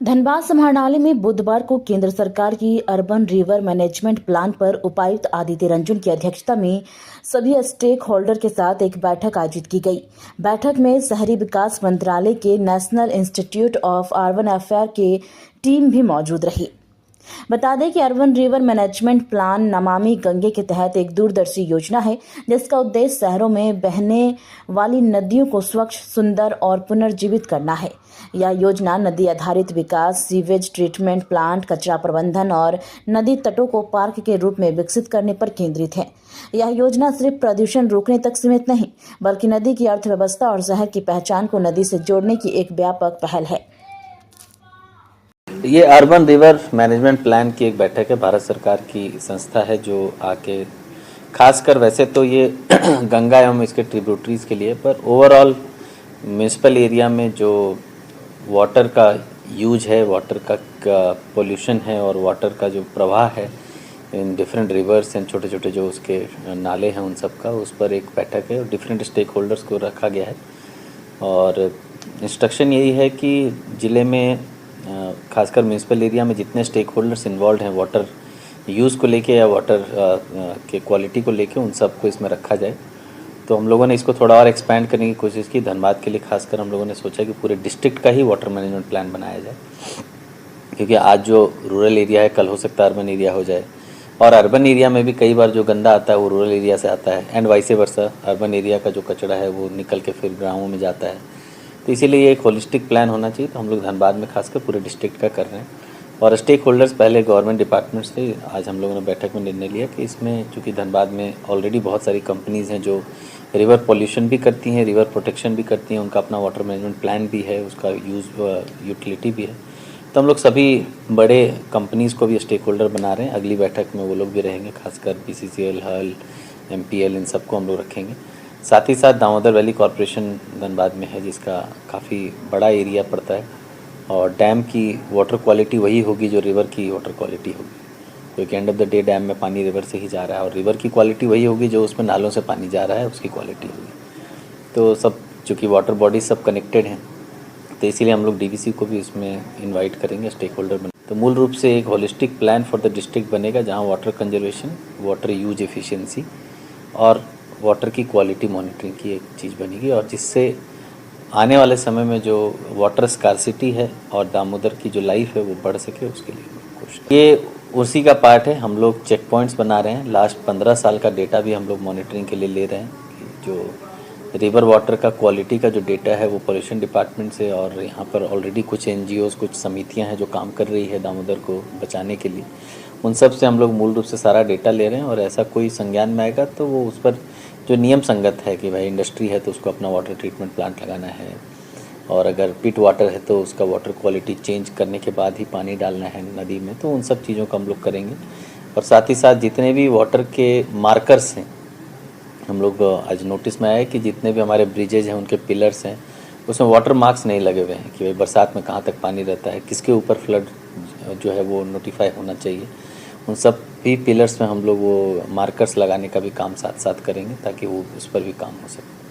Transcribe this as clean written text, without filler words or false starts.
धनबाद समाहरणालय में बुधवार को केंद्र सरकार की अर्बन रिवर मैनेजमेंट प्लान पर उपायुक्त आदित्य रंजन की अध्यक्षता में सभी स्टेक होल्डर के साथ एक बैठक आयोजित की गई। बैठक में शहरी विकास मंत्रालय के national institute of urban affair के टीम भी मौजूद रही। बता दें कि urban river management plan Namami Gange के तहत एक दूरदर्शी योजना है, जिसका उद्देश्य शहरों में बहने वाली नदियों को स्वच्छ, सुंदर और पुनर्जीवित करना है। यह योजना नदी आधारित विकास, सीवेज ट्रीटमेंट प्लांट, कचरा प्रबंधन और नदी तटों को पार्क के रूप में विकसित करने पर केंद्रित है। यह योजना सिर्फ प्रदूषण रोकने तक सीमित नहीं, बल्कि नदी की अर्थव्यवस्था और शहर की पहचान को नदी से जोड़ने की एक व्यापक पहल है। ये अर्बन रिवर मैनेजमेंट प्लान की एक बैठक है। भारत सरकार की संस्था है जो आके खासकर वैसे तो ये गंगा एवं इसके ट्रिब्यूटरीज के लिए, पर ओवरऑल म्यूनिसिपल एरिया में जो वाटर का यूज है, वाटर का पोल्यूशन है और वाटर का जो प्रवाह है इन डिफरेंट रिवर्स एंड छोटे छोटे जो उसके नाले हैं उन सब का, उस पर एक बैठक है और डिफरेंट स्टेक होल्डर्स को रखा गया है। और इंस्ट्रक्शन यही है कि ज़िले में खासकर म्यूनिसिपल एरिया में जितने स्टेक होल्डर्स इन्वॉल्व हैं वाटर यूज़ को लेके या वाटर के क्वालिटी को लेके, उन सबको इसमें रखा जाए। तो हम लोगों ने इसको थोड़ा और एक्सपेंड करने की कोशिश की। धनबाद के लिए खासकर हम लोगों ने सोचा कि पूरे डिस्ट्रिक्ट का ही वाटर मैनेजमेंट प्लान बनाया जाए, क्योंकि आज जो रूरल एरिया है कल हो सकता है अर्बन एरिया हो जाए, और अर्बन एरिया में भी कई बार जो गंदा आता है वो रूरल एरिया से आता है and vice versa. Urban area का जो कचरा है वो निकल के फिर गाँवों में जाता है। तो इसीलिए ये एक होलिस्टिक प्लान होना चाहिए। तो हम लोग धनबाद में खासकर पूरे डिस्ट्रिक्ट का कर रहे हैं और स्टेक होल्डर्स पहले गवर्नमेंट डिपार्टमेंट्स थे। आज हम लोगों ने बैठक में निर्णय लिया कि इसमें चूँकि धनबाद में ऑलरेडी बहुत सारी कंपनीज़ हैं जो रिवर पॉल्यूशन भी करती हैं, रिवर प्रोटेक्शन भी करती हैं, उनका अपना वाटर मैनेजमेंट प्लान भी है, उसका यूटिलिटी भी है। तो हम लोग सभी बड़े कंपनीज़ को भी स्टेक होल्डर बना रहे हैं। अगली बैठक में वो लोग भी रहेंगे, खासकर BCCL, हल, MPL, इन सबको हम लोग रखेंगे। साथ ही साथ दामोदर वैली कॉरपोरेशन धनबाद में है, जिसका काफ़ी बड़ा एरिया पड़ता है, और डैम की वाटर क्वालिटी वही होगी जो रिवर की वाटर क्वालिटी होगी, क्योंकि end of the day dam में पानी रिवर से ही जा रहा है, और रिवर की क्वालिटी वही होगी जो उसमें नालों से पानी जा रहा है, उसकी क्वालिटी होगी। तो सब चूँकि वाटर बॉडीज सब कनेक्टेड हैं, तो इसीलिए हम लोग DVC को भी इसमें इन्वाइट करेंगे, स्टेक होल्डर बने। तो मूल रूप से एक holistic plan for the district बनेगा, जहाँ water conservation, water use efficiency और वाटर की क्वालिटी मॉनिटरिंग की एक चीज़ बनेगी, और जिससे आने वाले समय में जो वाटर स्कार्सिटी है और दामोदर की जो लाइफ है वो बढ़ सके, उसके लिए कोशिश। ये उसी का पार्ट है। हम लोग चेक पॉइंट्स बना रहे हैं। लास्ट 15 साल का डेटा भी हम लोग मॉनिटरिंग के लिए ले रहे हैं कि जो रिवर वाटर का क्वालिटी का जो डेटा है वो पोल्यूशन डिपार्टमेंट से, और यहाँ पर ऑलरेडी कुछ NGOs, कुछ समितियाँ हैं जो काम कर रही है दामोदर को बचाने के लिए, उन सब से हम लोग मूल रूप से सारा डेटा ले रहे हैं। और ऐसा कोई संज्ञान में आएगा तो वो उस पर जो नियम संगत है कि भाई इंडस्ट्री है तो उसको अपना वाटर ट्रीटमेंट प्लांट लगाना है, और अगर पिट वाटर है तो उसका वाटर क्वालिटी चेंज करने के बाद ही पानी डालना है नदी में, तो उन सब चीज़ों का हम लोग करेंगे। और साथ ही साथ जितने भी वाटर के मार्कर्स हैं, हम लोग आज नोटिस में आया कि जितने भी हमारे ब्रिजेज हैं उनके पिलर्स हैं उसमें वाटर मार्क्स नहीं लगे हुए हैं कि भाई बरसात में कहाँ तक पानी रहता है, किसके ऊपर फ्लड जो है वो नोटिफाई होना चाहिए। उन सब भी पिलर्स में हम लोग वो मार्कर्स लगाने का भी काम साथ साथ करेंगे, ताकि वो उस पर भी काम हो सके।